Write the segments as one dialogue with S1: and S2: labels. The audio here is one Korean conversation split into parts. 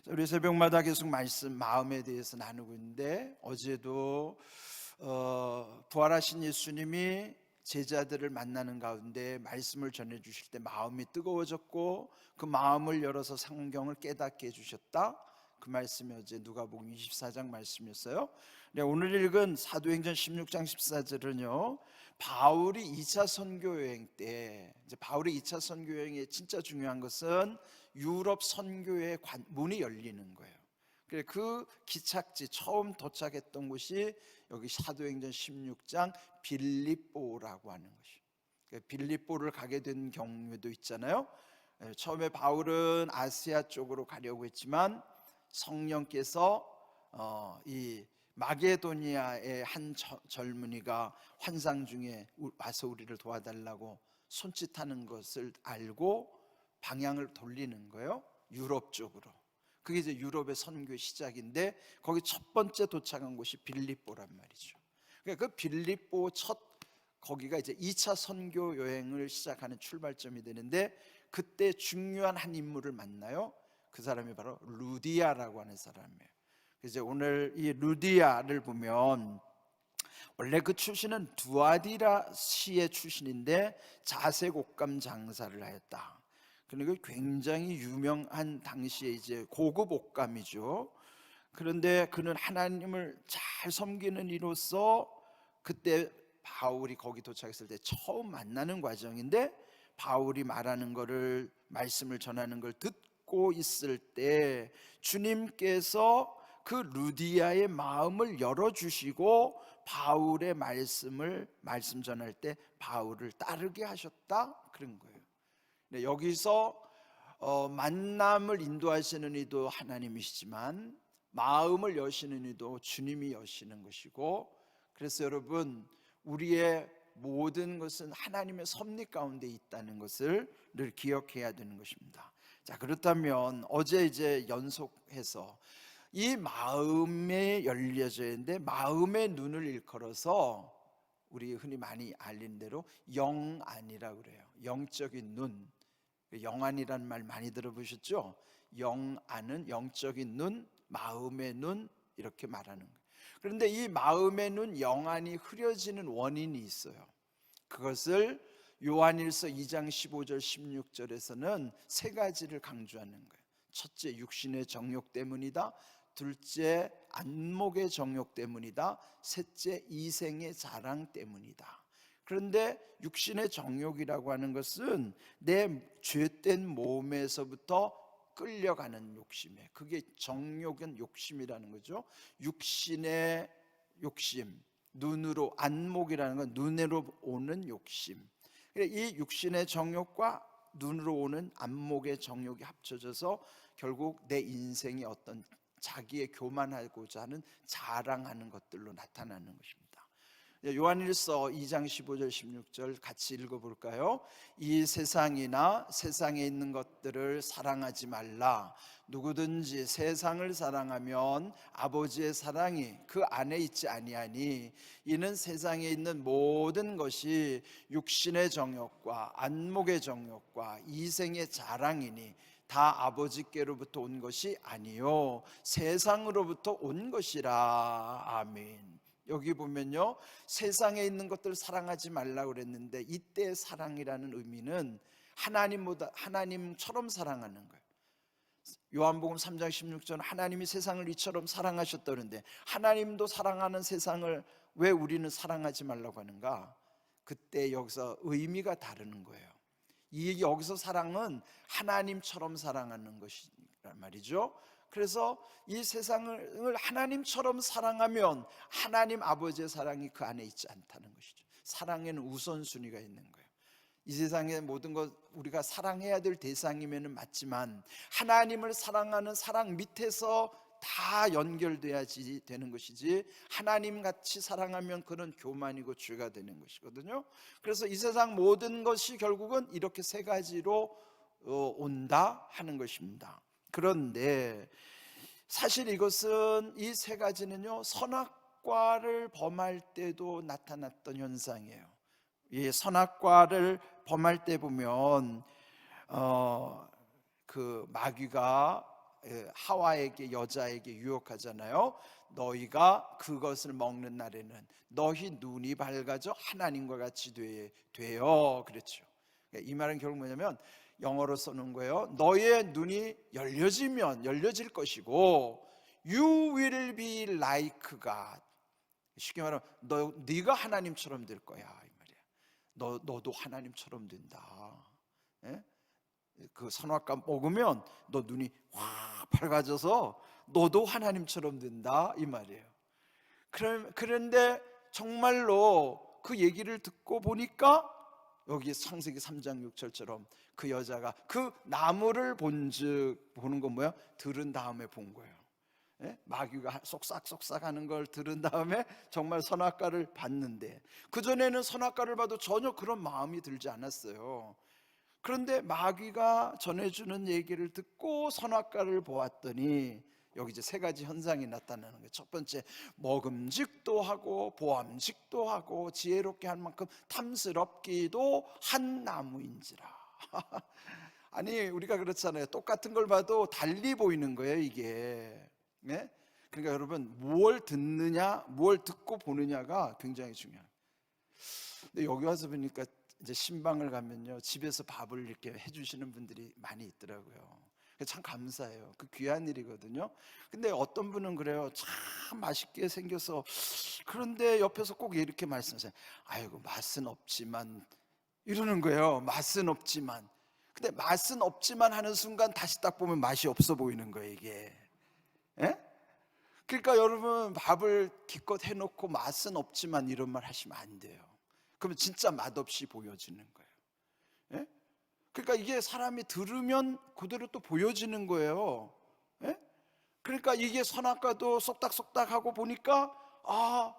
S1: 우리 새벽마다 계속 말씀 마음에 대해서 나누고 있는데, 어제도 부활하신 예수님이 제자들을 만나는 가운데 말씀을 전해 주실 때 마음이 뜨거워졌고, 그 마음을 열어서 성경을 깨닫게 해주셨다. 그 말씀이 어제 누가복음 24장 말씀이었어요. 오늘 읽은 사도행전 16장 14절은요, 바울이 2차 선교 여행 때, 이제 바울의 2차 선교 여행에 진짜 중요한 것은 유럽 선교의 문이 열리는 거예요. 그 기착지 처음 도착했던 곳이 여기 사도행전 16장 빌립보라고 하는 것이. 빌립보를 가게 된 경우도 있잖아요. 처음에 바울은 아시아 쪽으로 가려고 했지만 성령께서 이 마게도니아의 한 젊은이가 환상 중에 와서 우리를 도와달라고 손짓하는 것을 알고 방향을 돌리는 거예요. 유럽 쪽으로. 그게 이제 유럽의 선교 시작인데, 거기 첫 번째 도착한 곳이 빌립보란 말이죠. 그러니까 그 빌립보 거기가 이제 2차 선교 여행을 시작하는 출발점이 되는데, 그때 중요한 한 인물을 만나요. 그 사람이 바로 루디아라고 하는 사람이에요. 그래서 오늘 이 루디아를 보면, 원래 그 출신은 두아디라 시의 출신인데 자색 옷감 장사를 하였다. 그러니까 굉장히 유명한 당시에 이제 고급 옷감이죠. 그런데 그는 하나님을 잘 섬기는 이로써 그때 바울이 거기 도착했을 때 처음 만나는 과정인데, 바울이 말하는 거를, 말씀을 전하는 걸 듣고 있을 때 주님께서 그 루디아의 마음을 열어주시고 바울의 말씀 전할 때 바울을 따르게 하셨다, 그런 거예요. 여기서 만남을 인도하시는 이도 하나님이시지만 마음을 여시는 이도 주님이 여시는 것이고, 그래서 여러분, 우리의 모든 것은 하나님의 섭리 가운데 있다는 것을 늘 기억해야 되는 것입니다. 자, 그렇다면 어제 이제 연속해서 이 마음에 열려져야 하는데, 마음의 눈을 일컬어서 우리 흔히 많이 알린 대로 영안이라고 그래요. 영적인 눈. 영안이라는 말 많이 들어보셨죠? 영안은 영적인 눈, 마음의 눈, 이렇게 말하는 거예요. 그런데 이 마음의 눈, 영안이 흐려지는 원인이 있어요. 그것을 요한일서 2장 15절 16절에서는 세 가지를 강조하는 거예요. 첫째, 육신의 정욕 때문이다. 둘째, 안목의 정욕 때문이다. 셋째, 이생의 자랑 때문이다. 그런데 육신의 정욕이라고 하는 것은 내 죄된 몸에서부터 끌려가는 욕심이에요. 그게 정욕은 욕심이라는 거죠. 육신의 욕심, 눈으로, 안목이라는 건 눈으로 오는 욕심. 이 육신의 정욕과 눈으로 오는 안목의 정욕이 합쳐져서 결국 내 인생의 어떤 자기의 교만하고자 하는 자랑하는 것들로 나타나는 것입니다. 요한일서 2장 15절 16절 같이 읽어볼까요? 이 세상이나 세상에 있는 것들을 사랑하지 말라. 누구든지 세상을 사랑하면 아버지의 사랑이 그 안에 있지 아니하니, 이는 세상에 있는 모든 것이 육신의 정욕과 안목의 정욕과 이생의 자랑이니 다 아버지께로부터 온 것이 아니요 세상으로부터 온 것이라. 아멘. 여기 보면요, 세상에 있는 것들 사랑하지 말라고 그랬는데, 이때 사랑이라는 의미는 하나님처럼 사랑하는 거예요. 요한복음 3장 16절, 하나님이 세상을 이처럼 사랑하셨다는데 하나님도 사랑하는 세상을 왜 우리는 사랑하지 말라고 하는가? 그때 여기서 의미가 다르는 거예요. 여기서 사랑은 하나님처럼 사랑하는 것이란 말이죠. 그래서 이 세상을 하나님처럼 사랑하면 하나님 아버지의 사랑이 그 안에 있지 않다는 것이죠. 사랑에는 우선순위가 있는 거예요. 이 세상의 모든 것 우리가 사랑해야 될 대상이면 맞지만, 하나님을 사랑하는 사랑 밑에서 다 연결돼야지 되는 것이지, 하나님같이 사랑하면 그는 교만이고 죄가 되는 것이거든요. 그래서 이 세상 모든 것이 결국은 이렇게 세 가지로 온다 하는 것입니다. 그런데 사실 이것은, 이 세 가지는요, 선악과를 범할 때도 나타났던 현상이에요. 이 선악과를 범할 때 보면 그 마귀가 하와에게, 여자에게 유혹하잖아요. 너희가 그것을 먹는 날에는 너희 눈이 밝아져 하나님과 같이 돼요. 그렇죠. 이 말은 결국 뭐냐면 영어로 써놓은 거예요. 너의 눈이 열려질 것이고 You will be like God. 쉽게 말하면 네가 하나님처럼 될 거야 이 말이야. 너도 하나님처럼 된다. 예? 그 선악과 먹으면 너 눈이 확 밝아져서 너도 하나님처럼 된다 이 말이에요. 그런데 정말로 그 얘기를 듣고 보니까 여기 창세기 3장 6절처럼 그 여자가 그 나무를 보는 건 뭐야? 들은 다음에 본 거예요. 예? 마귀가 쏙싹쏙싹 하는 걸 들은 다음에 정말 선악과를 봤는데, 그전에는 선악과를 봐도 전혀 그런 마음이 들지 않았어요. 그런데 마귀가 전해주는 얘기를 듣고 선악과를 보았더니 여기 이제 세 가지 현상이 나타나는 거예요. 첫 번째, 먹음직도 하고 보암직도 하고 지혜롭게 할 만큼 탐스럽기도 한 나무인지라. 아니 우리가 그렇잖아요. 똑같은 걸 봐도 달리 보이는 거예요 이게. 네? 그러니까 여러분, 무엇을 듣느냐, 무엇을 듣고 보느냐가 굉장히 중요해요. 근데 여기 와서 보니까 이제 신방을 가면요, 집에서 밥을 이렇게 해주시는 분들이 많이 있더라고요. 참 감사해요. 그 귀한 일이거든요. 근데 어떤 분은 그래요. 참 맛있게 생겨서, 그런데 옆에서 꼭 이렇게 말씀하세요. 아이고 맛은 없지만, 이러는 거예요. 맛은 없지만. 근데 맛은 없지만 하는 순간 다시 딱 보면 맛이 없어 보이는 거예요 이게. 예? 그러니까 여러분, 밥을 기껏 해놓고 맛은 없지만 이런 말 하시면 안 돼요. 그러면 진짜 맛없이 보여지는 거예요. 예? 그러니까 이게 사람이 들으면 그대로 또 보여지는 거예요. 예? 그러니까 이게 선악과도 쏙닥쏙닥 하고 보니까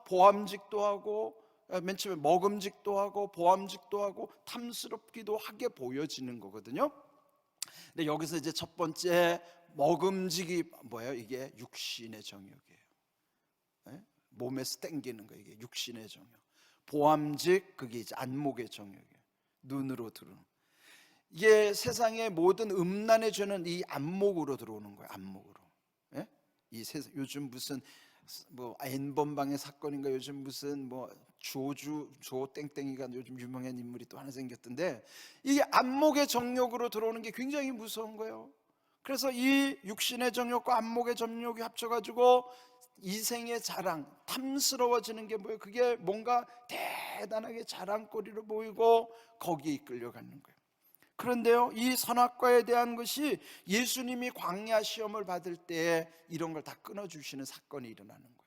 S1: 보암직도 하고, 맨 처음에 먹음직도 하고 보암직도 하고 탐스럽기도 하게 보여지는 거거든요. 근데 여기서 이제 첫 번째 먹음직이 뭐예요? 이게 육신의 정욕이에요. 예? 몸에서 땡기는 거, 이게 육신의 정욕. 보암직, 그게 이제 안목의 정욕이에요. 눈으로 들어오는. 이게 세상의 모든 음란의 죄는 이 안목으로 들어오는 거예요. 안목으로. 예? 요즘 무슨 뭐 N번방의 사건인가, 요즘 무슨 뭐 조 땡땡이가 요즘 유명한 인물이 또 하나 생겼던데, 이게 안목의 정욕으로 들어오는 게 굉장히 무서운 거예요. 그래서 이 육신의 정욕과 안목의 정욕이 합쳐가지고 이생의 자랑, 탐스러워지는 게 뭐예요? 그게 뭔가 대단하게 자랑거리로 보이고 거기에 이끌려가는 거예요. 그런데요, 이 선악과에 대한 것이 예수님이 광야 시험을 받을 때 이런 걸 다 끊어주시는 사건이 일어나는 거예요.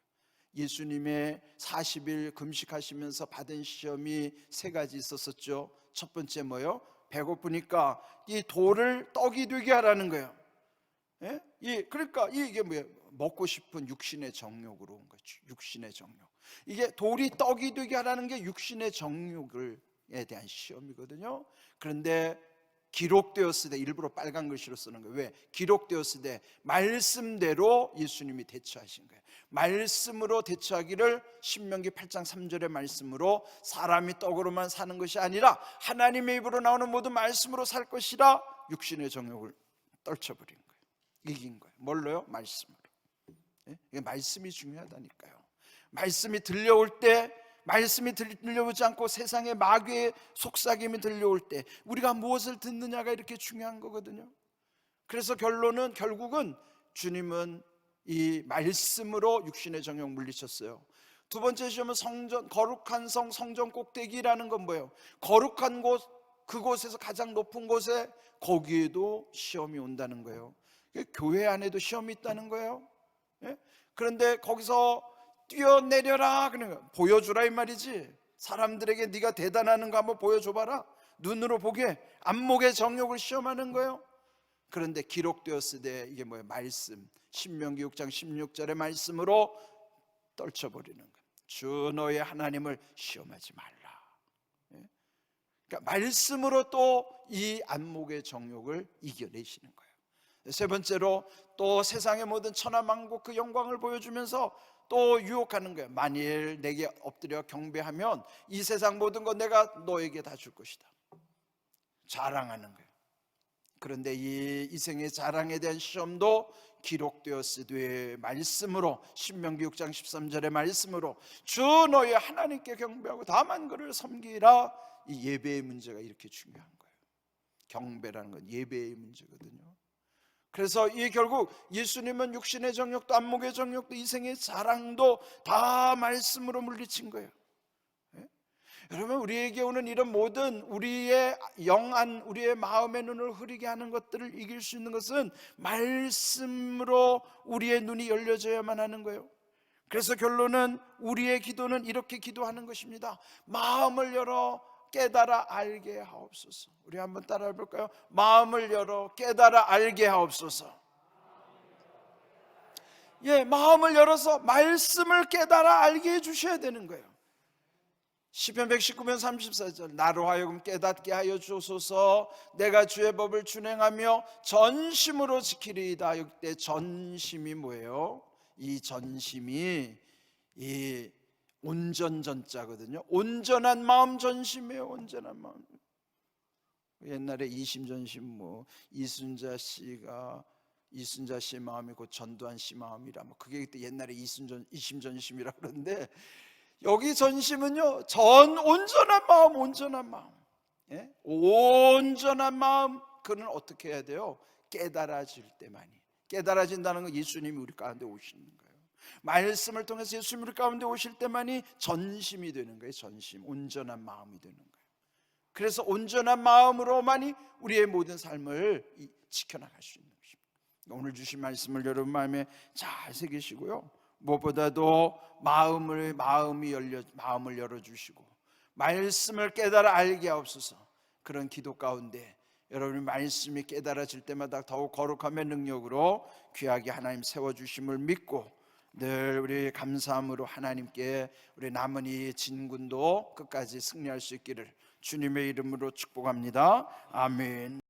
S1: 예수님의 40일 금식하시면서 받은 시험이 세 가지 있었었죠. 첫 번째 뭐예요? 배고프니까 이 돌을 떡이 되게 하라는 거예요. 예? 그러니까 이게 뭐예요? 먹고 싶은 육신의 정욕으로 온 거죠. 육신의 정욕. 이게 돌이 떡이 되게 하라는 게 육신의 정욕에 대한 시험이거든요. 그런데 기록되었을 때, 일부러 빨간 글씨로 쓰는 거예요. 왜? 기록되었을 때 말씀대로 예수님이 대처하신 거예요. 말씀으로 대처하기를 신명기 8장 3절의 말씀으로 사람이 떡으로만 사는 것이 아니라 하나님의 입으로 나오는 모든 말씀으로 살 것이라 육신의 정욕을 떨쳐버린 거예요. 이긴 거예요. 뭘로요? 말씀으로. 예? 말씀이 중요하다니까요. 말씀이 들려올 때, 말씀이 들려오지 않고 세상의 마귀의 속삭임이 들려올 때 우리가 무엇을 듣느냐가 이렇게 중요한 거거든요. 그래서 결국은 주님은 이 말씀으로 육신의 정욕 물리쳤어요. 두 번째 시험은 거룩한 성전 꼭대기라는 건 뭐예요? 거룩한 곳, 그곳에서 가장 높은 곳에, 거기에도 시험이 온다는 거예요. 교회 안에도 시험이 있다는 거예요. 예? 그런데 거기서 뛰어내려라, 그러니까 보여주라 이 말이지. 사람들에게 네가 대단하는 거 한번 보여줘봐라. 눈으로 보게. 안목의 정욕을 시험하는 거예요. 그런데 기록되었을 때 이게 뭐예요? 말씀. 신명기 6장 16절의 말씀으로 떨쳐버리는 거예요. 주 너의 하나님을 시험하지 말라. 예? 그러니까 말씀으로 또 이 안목의 정욕을 이겨내시는 거예요. 세 번째로 또 세상의 모든 천하만국 그 영광을 보여주면서 또 유혹하는 거예요. 만일 내게 엎드려 경배하면 이 세상 모든 것 내가 너에게 다 줄 것이다. 자랑하는 거예요. 그런데 이 이생의 자랑에 대한 시험도 기록되었으되 말씀으로, 신명기 6장 13절의 말씀으로 주 너희 하나님께 경배하고 다만 그를 섬기라. 이 예배의 문제가 이렇게 중요한 거예요. 경배라는 건 예배의 문제거든요. 그래서 이 결국 예수님은 육신의 정욕도 안목의 정욕도 이생의 자랑도 다 말씀으로 물리친 거예요. 여러분, 우리에게 오는 이런 모든 우리의 영안, 우리의 마음의 눈을 흐리게 하는 것들을 이길 수 있는 것은 말씀으로 우리의 눈이 열려져야만 하는 거예요. 그래서 결론은 우리의 기도는 이렇게 기도하는 것입니다. 마음을 열어 깨달아 알게 하옵소서. 우리 한번 따라해 볼까요? 마음을 열어 깨달아 알게 하옵소서. 예, 마음을 열어서 말씀을 깨달아 알게 해 주셔야 되는 거예요. 시편 119편 34절 나로 하여금 깨닫게 하여 주소서. 내가 주의 법을 준행하며 전심으로 지키리이다. 이때 전심이 뭐예요? 이 전심이 이 온전전자거든요. 온전한 마음 전심이에요. 온전한 마음. 옛날에 이심전심 이순자 씨의 마음이 곧 전두환 씨 마음이라 그게 그때 옛날에 이심전심이라 그러는데, 여기 전심은요, 온전한 마음, 온전한 마음. 예? 온전한 마음. 그는 어떻게 해야 돼요? 깨달아질 때만이. 깨달아진다는 건 예수님이 우리 가운데 오시는 거예요. 말씀을 통해서 예수님이 우리 가운데 오실 때만이 전심이 되는 거예요. 전심, 온전한 마음이 되는 거예요. 그래서 온전한 마음으로만이 우리의 모든 삶을 지켜나갈 수 있는 것입니다. 오늘 주신 말씀을 여러분 마음에 잘 새기시고요, 무엇보다도 마음을 열어주시고 말씀을 깨달아 알게 하옵소서. 그런 기도 가운데 여러분의 말씀이 깨달아질 때마다 더욱 거룩함의 능력으로 귀하게 하나님 세워주심을 믿고 늘 우리 감사함으로 하나님께 우리 남은 이 진군도 끝까지 승리할 수 있기를 주님의 이름으로 축복합니다. 아멘.